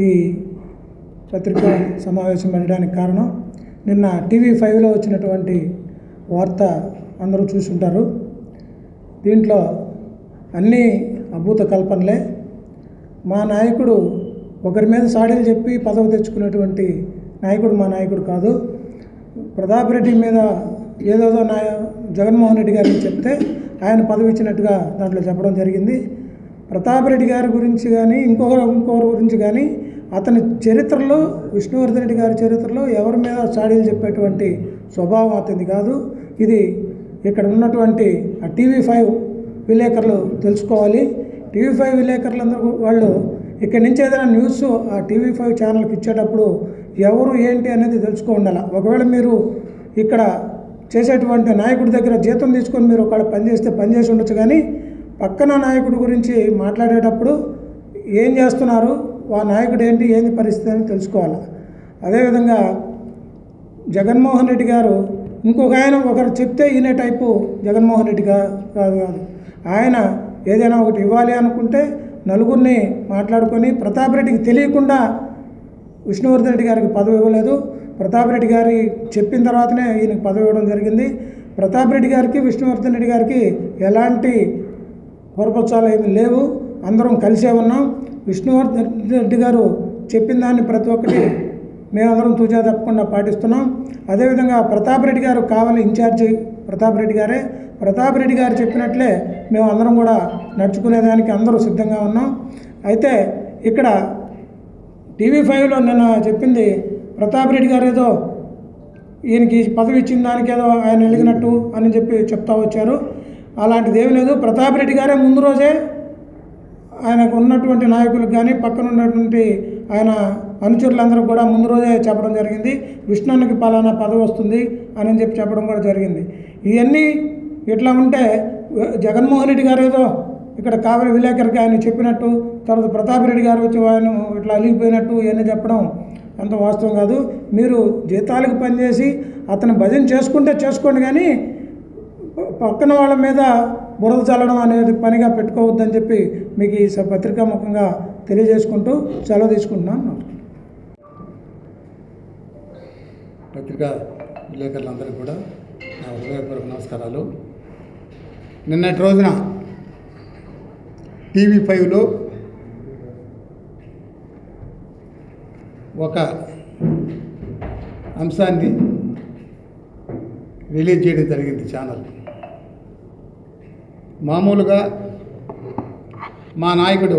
ఈ పత్రికా సమావేశం పెట్టడానికి కారణం, నిన్న TV5లో వచ్చినటువంటి వార్త అందరూ చూసుంటారు. దీంట్లో అన్నీ అభూత కల్పనలే. మా నాయకుడు ఒకరి మీద సాడీలు చెప్పి పదవి తెచ్చుకున్నటువంటి నాయకుడు మా నాయకుడు కాదు. ప్రతాప్ రెడ్డి మీద ఏదోదో జగన్మోహన్ రెడ్డి గారికి చెప్తే ఆయన పదవి ఇచ్చినట్టుగా దాంట్లో చెప్పడం జరిగింది. ప్రతాప్ రెడ్డి గారి గురించి కానీ ఇంకొకరి గురించి కానీ అతని చరిత్రలో, విష్ణువర్ధన్ రెడ్డి గారి చరిత్రలో ఎవరి మీద సాడీలు చెప్పేటువంటి స్వభావం అతనిది కాదు. ఇది ఇక్కడ ఉన్నటువంటి ఆ TV5 విలేకరులు తెలుసుకోవాలి. TV5 విలేకరులందరూ వాళ్ళు ఇక్కడి నుంచి ఏదైనా న్యూస్ ఆ TV5 ఛానల్కి ఇచ్చేటప్పుడు ఎవరు ఏంటి అనేది తెలుసుకో ఉండాలి. ఒకవేళ మీరు ఇక్కడ చేసేటువంటి నాయకుడి దగ్గర జీతం తీసుకొని మీరు ఒకవేళ పనిచేసి ఉండొచ్చు, కానీ పక్కన నాయకుడి గురించి మాట్లాడేటప్పుడు ఏం చేస్తున్నారు, ఆ నాయకుడు ఏంది పరిస్థితి అని తెలుసుకోవాలి. అదేవిధంగా జగన్మోహన్ రెడ్డి గారు ఇంకొక ఆయన ఒకరు చెప్తే ఈయన టైపు జగన్మోహన్ రెడ్డి కాదు. ఆయన ఏదైనా ఒకటి ఇవ్వాలి అనుకుంటే నలుగురిని మాట్లాడుకొని ప్రతాప్ రెడ్డికి తెలియకుండా విష్ణువర్ధన్ రెడ్డి గారికి పదవి ఇవ్వలేదు. ప్రతాప్ రెడ్డి గారి చెప్పిన తర్వాతనే ఈయనకి పదవి ఇవ్వడం జరిగింది. ప్రతాప్ రెడ్డి గారికి విష్ణువర్ధన్ రెడ్డి గారికి ఎలాంటి పొరపచ్చాలు ఏమి లేవు. అందరం కలిసే ఉన్నాం. విష్ణువర్ధన్ రెడ్డి గారు చెప్పిన దాన్ని ప్రతి ఒక్కటి మేమందరం తూచా తప్పకుండా పాటిస్తున్నాం. అదేవిధంగా ప్రతాప్ రెడ్డి గారు కావాలి ఇన్ఛార్జి ప్రతాప్ రెడ్డి గారే. ప్రతాప్ రెడ్డి గారు చెప్పినట్లే మేము అందరం కూడా నడుచుకునేదానికి అందరూ సిద్ధంగా ఉన్నాం. అయితే ఇక్కడ TV5లో నిన్న చెప్పింది ప్రతాప్ రెడ్డి గారు ఏదో ఈయనకి పదవి ఇచ్చిన దానికి ఏదో ఆయన ఎలిగినట్టు అని చెప్తా వచ్చారు. అలాంటిది ఏమీ లేదు. ప్రతాప్ రెడ్డి గారే ముందు రోజే ఆయనకు ఉన్నటువంటి నాయకులకు కానీ పక్కన ఉన్నటువంటి ఆయన అనుచరులందరూ కూడా ముందు రోజే చెప్పడం జరిగింది. విష్ణునికి పలానా పదవి వస్తుంది అని చెప్పడం కూడా జరిగింది. ఇవన్నీ ఇట్లా ఉంటే జగన్మోహన్ రెడ్డి గారు ఏదో ఇక్కడ కావలి విలేకరికి ఆయన చెప్పినట్టు, తర్వాత ప్రతాప్ రెడ్డి గారు వచ్చి ఆయన ఇట్లా అలిగిపోయినట్టు ఇవన్నీ చెప్పడం అంత వాస్తవం కాదు. మీరు జీతాలకు పనిచేసి అతను భజన చేసుకుంటే చేసుకోండి, కానీ పక్కన వాళ్ళ మీద బురద చల్లడం అనేది పనిగా పెట్టుకోవద్దని చెప్పి మీకు ఈ పత్రికా ముఖంగా తెలియజేసుకుంటూ సెలవు తీసుకుంటున్నాను. పత్రికా విలేకరులందరికీ కూడా నా హృదయపూర్వక నమస్కారాలు. నిన్నటి రోజున TV5లో ఒక అంశాన్ని రిలీజ్ చేయడం జరిగింది ఛానల్. మామూలుగా మా నాయకుడు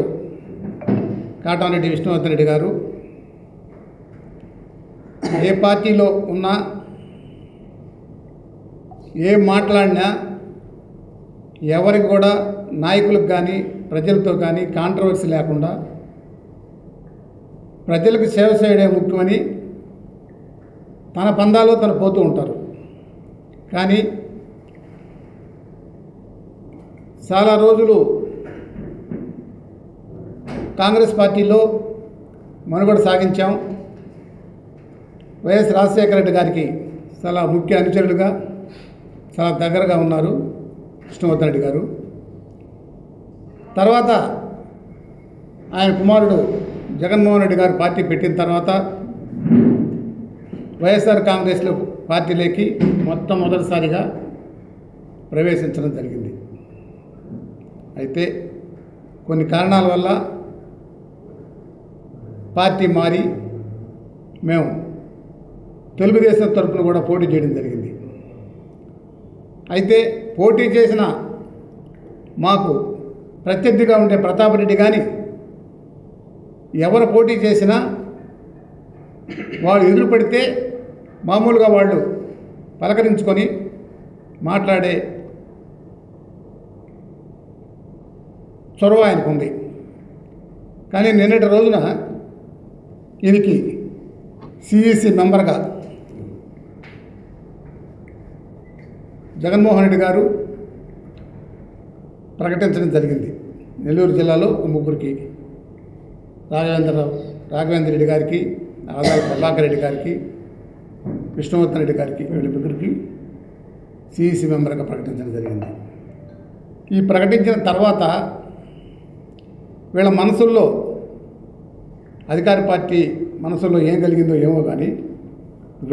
కాటమరెడ్డి విష్ణువర్ధన్ రెడ్డి గారు ఏ పార్టీలో ఉన్నా ఏం మాట్లాడినా ఎవరికి కూడా నాయకులకు కానీ ప్రజలతో కానీ కాంట్రవర్సీ లేకుండా ప్రజలకు సేవ చేయడం ముఖ్యమని తన పందాలో తను పోతూ ఉంటారు. కానీ చాలా రోజులు కాంగ్రెస్ పార్టీలో మనుగడ సాగించాం. వైఎస్ రాజశేఖర రెడ్డి గారికి చాలా ముఖ్య అనుచరులుగా చాలా దగ్గరగా ఉన్నారు విష్ణువర్ధన్ రెడ్డి గారు. తర్వాత ఆయన కుమారుడు జగన్మోహన్ రెడ్డి గారు పార్టీ పెట్టిన తర్వాత వైఎస్ఆర్ కాంగ్రెస్లో పార్టీలోకి మొట్టమొదటిసారిగా ప్రవేశించడం జరిగింది. అయితే కొన్ని కారణాల వల్ల పార్టీ మారి మేము తెలుగుదేశం తరఫున కూడా పోటీ చేయడం జరిగింది. అయితే పోటీ చేసిన మాకు ప్రత్యర్థిగా ఉండే ప్రతాప్ రెడ్డి కానీ ఎవరు పోటీ చేసినా వాళ్ళు ఎదురుపడితే మామూలుగా వాళ్ళు పలకరించుకొని మాట్లాడే చొరవ ఆయనకు ఉంది. కానీ నిన్నటి రోజున ఈయనకి CEC మెంబర్గా జగన్మోహన్ రెడ్డి గారు ప్రకటించడం జరిగింది. నెల్లూరు జిల్లాలో ముగ్గురికి, రాఘవేంద్ర రెడ్డి గారికి, ఆదాల ప్రభాకర్ రెడ్డి గారికి, విష్ణువర్ధన్ రెడ్డి గారికి, వీళ్ళ ముగ్గురికి CEC మెంబర్గా ప్రకటించడం జరిగింది. ఈ ప్రకటించిన తర్వాత వీళ్ళ మనసుల్లో అధికార పార్టీ మనసులో ఏం కలిగిందో ఏమో కానీ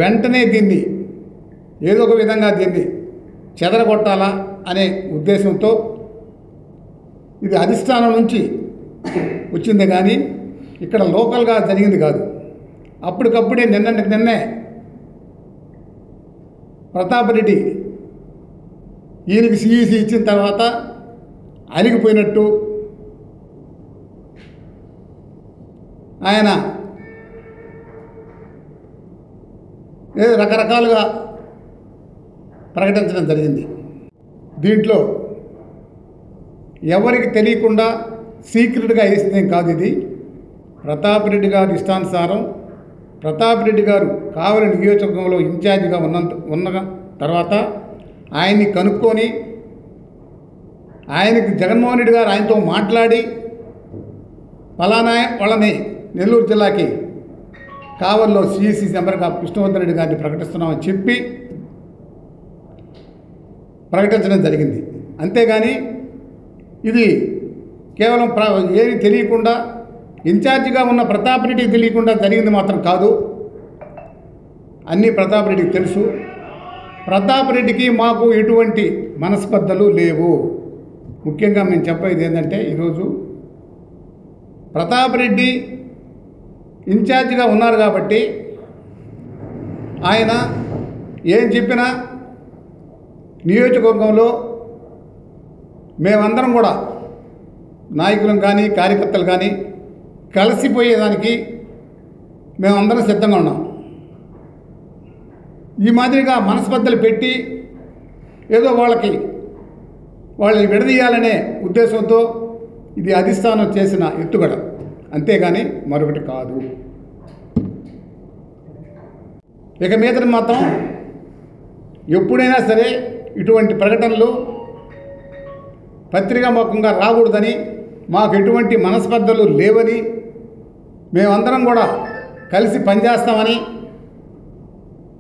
వెంటనే దీన్ని ఏదో ఒక విధంగా దీన్ని చెదరగొట్టాలా అనే ఉద్దేశంతో ఇది అధిష్టానం నుంచి వచ్చింది కానీ ఇక్కడ లోకల్గా జరిగింది కాదు. అప్పటికప్పుడే నిన్నే ప్రతాప్ రెడ్డి ఈయనకి సిఈసి ఇచ్చిన తర్వాత అలిగిపోయినట్టు ఆయన ఏదో రకరకాలుగా ప్రకటించడం జరిగింది. దీంట్లో ఎవరికి తెలియకుండా సీక్రెట్గా వేసిందేం కాదు. ఇది ప్రతాప్ రెడ్డి గారి ఇష్టానుసారం ప్రతాప్ రెడ్డి గారు కావలి నియోజకవర్గంలో ఇన్ఛార్జిగా ఉన్న తర్వాత ఆయన్ని కనుక్కొని ఆయనకి జగన్మోహన్ రెడ్డి గారు ఆయనతో మాట్లాడి ఫలానా వాళ్ళని నెల్లూరు జిల్లాకి కావలిలో సిఈసి మెంబర్గా కృష్ణవర్ధన్ రెడ్డి గారిని ప్రకటిస్తున్నామని చెప్పి ప్రకటించడం జరిగింది. అంతేగాని ఇది కేవలం ఏమీ తెలియకుండా ఇన్ఛార్జిగా ఉన్న ప్రతాప్ రెడ్డికి తెలియకుండా జరిగింది మాత్రం కాదు. అన్నీ ప్రతాప్ రెడ్డికి తెలుసు. ప్రతాప్ రెడ్డికి మాకు ఎటువంటి మనస్పర్ధలు లేవు. ముఖ్యంగా మేము చెప్పేది ఏంటంటే ఈరోజు ప్రతాప్ రెడ్డి ఇన్ఛార్జిగా ఉన్నారు కాబట్టి ఆయన ఏం చెప్పినా నియోజకవర్గంలో మేమందరం కూడా నాయకులం కానీ కార్యకర్తలు కానీ కలిసిపోయేదానికి మేమందరం సిద్ధంగా ఉన్నాం. ఈ మాదిరిగా మనస్పర్ధలు పెట్టి ఏదో వాళ్ళని విడదీయాలనే ఉద్దేశంతో ఇది అధిష్టానం చేసిన ఎత్తుగడ, అంతేగాని మరొకటి కాదు. ఇక మీద మాత్రం ఎప్పుడైనా సరే ఇటువంటి ప్రకటనలు పత్రికాముఖంగా రాకూడదని, మాకు ఎటువంటి మనస్పర్ధలు లేవని, మేమందరం కూడా కలిసి పనిచేస్తామని,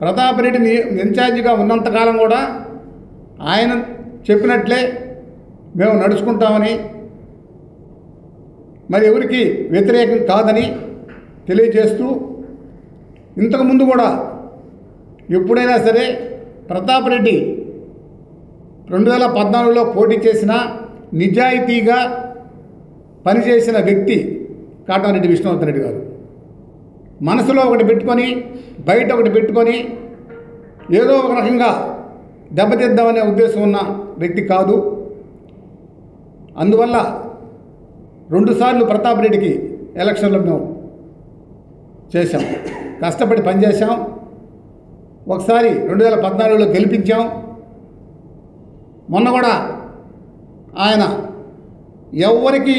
ప్రతాప్ రెడ్డిని ఇన్ఛార్జిగా ఉన్నంతకాలం కూడా ఆయన చెప్పినట్లే మేము నడుచుకుంటామని, మరి ఎవరికి వ్యతిరేకం కాదని తెలియజేస్తూ, ఇంతకుముందు కూడా ఎప్పుడైనా సరే ప్రతాప్ రెడ్డి 2014లో పోటీ చేసిన నిజాయితీగా పనిచేసిన వ్యక్తి కాటారెడ్డి విష్ణువర్ధన్ రెడ్డి గారు. మనసులో ఒకటి పెట్టుకొని బయట ఒకటి పెట్టుకొని ఏదో ఒక రకంగా దెబ్బతిద్దామనే ఉద్దేశం ఉన్న వ్యక్తి కాదు. అందువల్ల 2 సార్లు ప్రతాప్ రెడ్డికి ఎలక్షన్లో మేము చేశాం, కష్టపడి పనిచేశాం. ఒకసారి 2014లో గెలిపించాం. మొన్న కూడా ఆయన ఎవరికి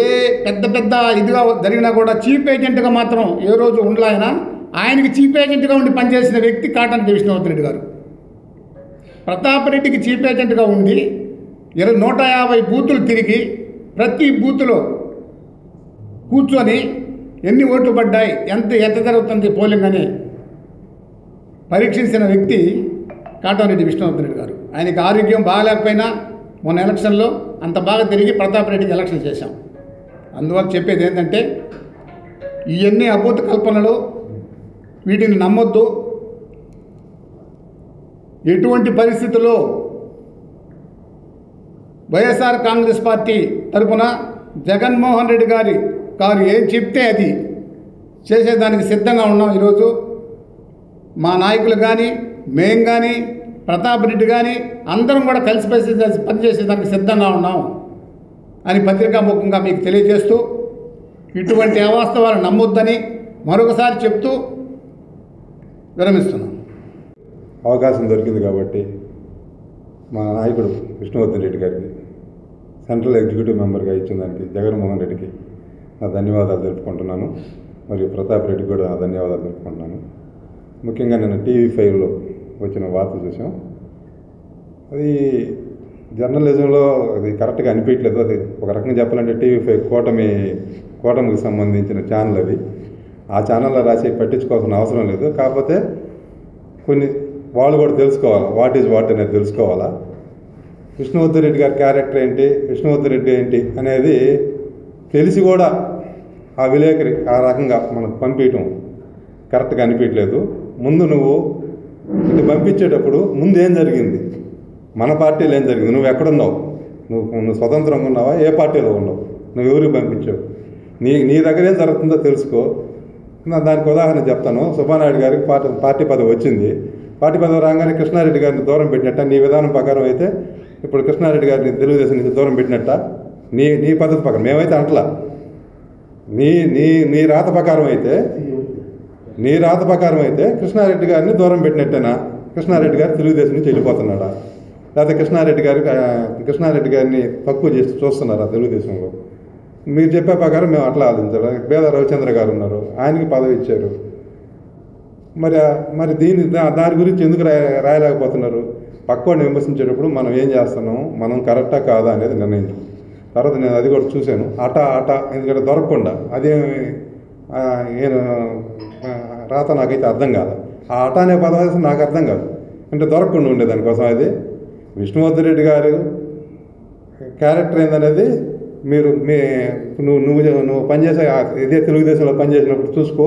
ఏ పెద్ద ఇదిగా జరిగినా కూడా చీఫ్ ఏజెంట్గా మాత్రం ఏ రోజు ఉండలే. ఆయనకి చీఫ్ ఏజెంట్గా ఉండి పనిచేసిన వ్యక్తి కాటారెడ్డి విష్ణువర్ధన్ రెడ్డి గారు. ప్రతాప్ రెడ్డికి చీఫ్ ఏజెంట్గా ఉండి 150 బూతులు తిరిగి ప్రతి బూతులో కూర్చొని ఎన్ని ఓట్లు పడ్డాయి, ఎంత జరుగుతుంది పోలింగ్ అని పరీక్షించిన వ్యక్తి కాటారెడ్డి విష్ణువర్ధన్ రెడ్డి గారు. ఆయనకి ఆరోగ్యం బాగాలేకపోయినా మొన్న ఎలక్షన్లో అంత బాగా తిరిగి ప్రతాప్ రెడ్డికి ఎలక్షన్ చేశాం. అందువల్ల చెప్పేది ఏంటంటే ఇవన్నీ అభూత కల్పనలు, వీటిని నమ్మొద్దు. ఎటువంటి పరిస్థితుల్లో వైఎస్ఆర్ కాంగ్రెస్ పార్టీ తరఫున జగన్మోహన్ రెడ్డి గారు ఏం చెప్తే అది చేసేదానికి సిద్ధంగా ఉన్నాం. ఈరోజు మా నాయకులు కానీ మేం కానీ ప్రతాప్ రెడ్డి కానీ అందరం కూడా కలిసి పనిచేసేదానికి సిద్ధంగా ఉన్నాం అని పత్రికాముఖంగా మీకు తెలియజేస్తూ, ఇటువంటి అవాస్తవాలు నమ్మొద్దని మరొకసారి చెప్తూ విరమిస్తున్నాం. అవకాశం దొరికింది కాబట్టి మా నాయకుడు విష్ణువర్ధన్ రెడ్డి గారికి సెంట్రల్ ఎగ్జిక్యూటివ్ మెంబర్గా ఇచ్చిన దానికి జగన్మోహన్ రెడ్డికి నా ధన్యవాదాలు తెలుపుకుంటున్నాను. మరియు ప్రతాప్ రెడ్డికి కూడా నా ధన్యవాదాలు తెలుపుకుంటున్నాను. ముఖ్యంగా నేను TV5లో వచ్చిన వార్త చూసాం. అది జర్నలిజంలో అది కరెక్ట్గా అనిపించలేదు. అది ఒక రకంగా చెప్పాలంటే TV5 కూటమికి సంబంధించిన ఛానల్ అది. ఆ ఛానల్లో రాసి పట్టించుకోవాల్సిన అవసరం లేదు. కాకపోతే కొన్ని వాళ్ళు కూడా తెలుసుకోవాలి, వాట్ ఈజ్ వాట్ అనేది తెలుసుకోవాలా. విష్ణువర్ధన్ రెడ్డి గారి క్యారెక్టర్ ఏంటి, విష్ణువర్ధన్ రెడ్డి ఏంటి అనేది తెలిసి కూడా ఆ విలేకరి ఆ రకంగా మనకు పంపించడం కరెక్ట్గా అనిపించలేదు. ముందు నువ్వు ఇది పంపించేటప్పుడు ముందు ఏం జరిగింది, మన పార్టీలో ఏం జరిగింది, నువ్వు ఎక్కడున్నావు, నువ్వు స్వతంత్రంగా ఉన్నావా, ఏ పార్టీలో ఉన్నావు, నువ్వు ఎవరికి పంపించావు, నీ దగ్గర ఏం జరుగుతుందో తెలుసుకో. దానికి ఉదాహరణ చెప్తాను. సుబ్బానాయుడు గారికి పార్టీ పదవి వచ్చింది. పార్టీ పదవి రాగానే కృష్ణారెడ్డి గారిని దూరం పెట్టినట్ట నీ విధానం ప్రకారం అయితే ఇప్పుడు కృష్ణారెడ్డి గారిని తెలుగుదేశం నుంచి దూరం పెట్టినట్ట నీ పద్ధతి ప్రకారం మేమైతే అంటలా. నీ రాత ప్రకారం అయితే కృష్ణారెడ్డి గారిని దూరం పెట్టినట్టేనా? కృష్ణారెడ్డి గారు తెలుగుదేశం నుంచి వెళ్ళిపోతున్నాడా, లేకపోతే కృష్ణారెడ్డి గారిని తక్కువ చేసి చూస్తున్నారా తెలుగుదేశంలో? మీరు చెప్పే ప్రకారం మేము అట్లా ఆలోచించాలి. బేద రవిచంద్ర గారు ఉన్నారు, ఆయనకి పదవి ఇచ్చారు. మరి దాని గురించి ఎందుకు రాయలేకపోతున్నారు? పక్కోడిని విమర్శించేటప్పుడు మనం ఏం చేస్తున్నాము, మనం కరెక్టా కాదా అనేది నిర్ణయించు. తర్వాత నేను అది కూడా చూశాను. ఎందుకంటే దొరకకుండా అదేమి రాత నాకైతే అర్థం కాదు. ఆ అనే పదవి నాకు అర్థం కాదు, అంటే దొరకకుండా ఉండే దానికోసం. అది విష్ణువర్ధన్ రెడ్డి గారు క్యారెక్టర్ ఏందనేది నువ్వు పనిచేసే ఇదే తెలుగుదేశంలో పనిచేసినప్పుడు చూసుకో.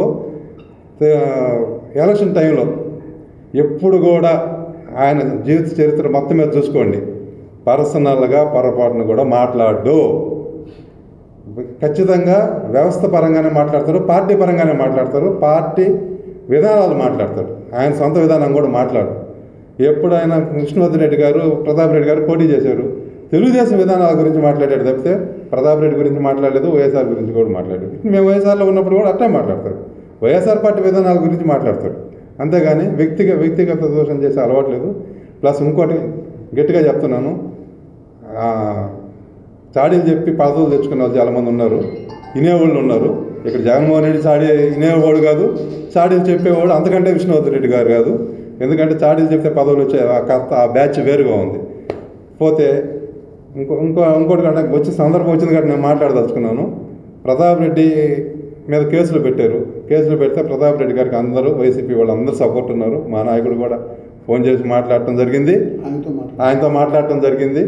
ఎలక్షన్ టైంలో ఎప్పుడు కూడా ఆయన జీవిత చరిత్ర మొత్తం మీద చూసుకోండి, పర్సనల్గా పొరపాటును కూడా మాట్లాడు. ఖచ్చితంగా వ్యవస్థ పరంగానే మాట్లాడతారు, పార్టీ పరంగానే మాట్లాడతారు, పార్టీ విధానాలు మాట్లాడతాడు. ఆయన సొంత విధానం కూడా మాట్లాడు. ఎప్పుడైనా విష్ణువర్ధన్ రెడ్డి గారు, ప్రతాప్ రెడ్డి గారు పోటీ చేశారు, తెలుగుదేశం విధానాల గురించి మాట్లాడాడు తప్పితే ప్రతాప్ రెడ్డి గురించి మాట్లాడలేదు, వైఎస్ఆర్ గురించి కూడా మాట్లాడలేదు. మేము వైఎస్ఆర్లో ఉన్నప్పుడు కూడా అట్టే మాట్లాడతారు, వైఎస్ఆర్ పార్టీ విధానాల గురించి మాట్లాడతారు. అంతేగాని వ్యక్తిగత దోషం చేసే అలవాట్లేదు. ప్లస్ ఇంకోటి గట్టిగా చెప్తున్నాను, చాడీలు చెప్పి పదవులు తెచ్చుకునే వాళ్ళు చాలామంది ఉన్నారు, వినేవాళ్ళు ఉన్నారు. ఇక్కడ జగన్మోహన్ రెడ్డి చాడీ వినేవాడు కాదు, చాడీలు చెప్పేవాడు అంతకంటే విష్ణువర్ధన్ రెడ్డి గారు కాదు. ఎందుకంటే చాడీలు చెప్తే పదవులు వచ్చే ఆ బ్యాచ్ వేరుగా ఉంది. పోతే ఇంకోటి కంటే వచ్చే సందర్భం వచ్చింది కాబట్టి నేను మాట్లాడదలుచుకున్నాను. ప్రతాప్ రెడ్డి మీద కేసులు పెట్టారు. కేసులు పెడితే ప్రతాప్ రెడ్డి గారికి అందరూ వైసీపీ వాళ్ళు అందరూ సపోర్ట్ ఉన్నారు. మా నాయకుడు కూడా ఫోన్ చేసి మాట్లాడటం జరిగింది, ఆయనతో మాట్లాడటం జరిగింది.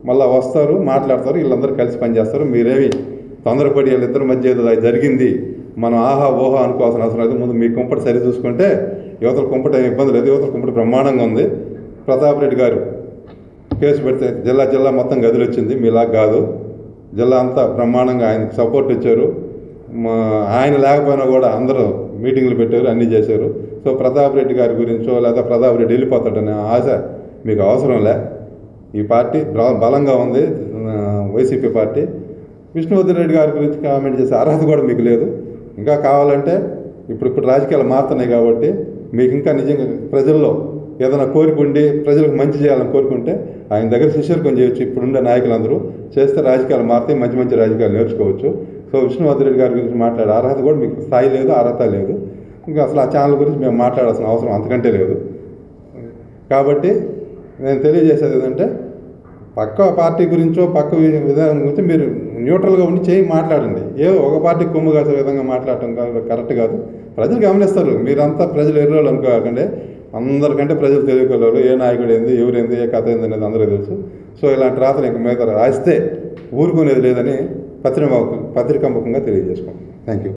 మళ్ళీ వస్తారు, మాట్లాడతారు, వీళ్ళందరూ కలిసి పనిచేస్తారు. మీరేమి తొందరపడి వీళ్ళిద్దరి మధ్య ఏదో జరిగింది మనం ఓహా అనుకోవాల్సిన అవసరం లేదు. ముందు మీ కుంపటి సరి చూసుకుంటే యువతల కుంపటి ఏమి ఇబ్బంది లేదు, యువతల కుంపటి బ్రహ్మాండంగా ఉంది. ప్రతాప్ రెడ్డి గారు కేసు పెడితే జిల్లా మొత్తం గదిలు వచ్చింది, మీలా కాదు. జిల్లా అంతా బ్రహ్మాండంగా ఆయనకు సపోర్ట్ ఇచ్చారు. ఆయన లేకపోయినా కూడా అందరూ మీటింగ్లు పెట్టారు, అన్నీ చేశారు. సో ప్రతాప్ రెడ్డి గారి గురించో లేదా ప్రతాప్ రెడ్డి వెళ్ళిపోతాడనే ఆశ మీకు అవసరం లే. ఈ పార్టీ బలంగా ఉంది, వైసీపీ పార్టీ. విష్ణువర్ధన్ రెడ్డి గారి గురించి కామెంట్ చేసే అర్హత కూడా మీకు లేదు. ఇంకా కావాలంటే ఇప్పుడు రాజకీయాలు మారుతున్నాయి కాబట్టి మీకు ఇంకా నిజంగా ప్రజల్లో ఏదైనా కోరిక ఉండి ప్రజలకు మంచి చేయాలని కోరుకుంటే ఆయన దగ్గర శిష్యర్కం చేయొచ్చు. ఇప్పుడుండే నాయకులందరూ చేస్తే రాజకీయాలు మారితే మంచి రాజకీయాలు నేర్చుకోవచ్చు. సో విష్ణువర్ధన్ రెడ్డి గారి గురించి మాట్లాడే అర్హత కూడా మీకు స్థాయి లేదు, అర్హత లేదు. ఇంకా అసలు ఆ ఛానల్ గురించి మేము మాట్లాడాల్సిన అవసరం అంతకంటే లేదు. కాబట్టి నేను తెలియజేసేది ఏంటంటే పక్క పార్టీ గురించో పక్క విధానం గురించి మీరు న్యూట్రల్గా ఉండి మాట్లాడండి. ఒక పార్టీకి కొమ్ము కాసే విధంగా మాట్లాడటం కరెక్ట్ కాదు. ప్రజలు గమనిస్తారు. మీరంతా ప్రజలు ఎర్రోళ్ళు అనుకోకండి, అందరికంటే ప్రజలు తెలియగలరు. ఏ నాయకుడు ఏంది, ఎవరేంది, ఏ కథ ఏంది అనేది అందరికీ తెలుసు. సో ఇలాంటి రాతలు ఇంక మీద రాస్తే ఊరుకునేది లేదని పత్రికాముఖంగా తెలియజేసుకోండి. Thank you.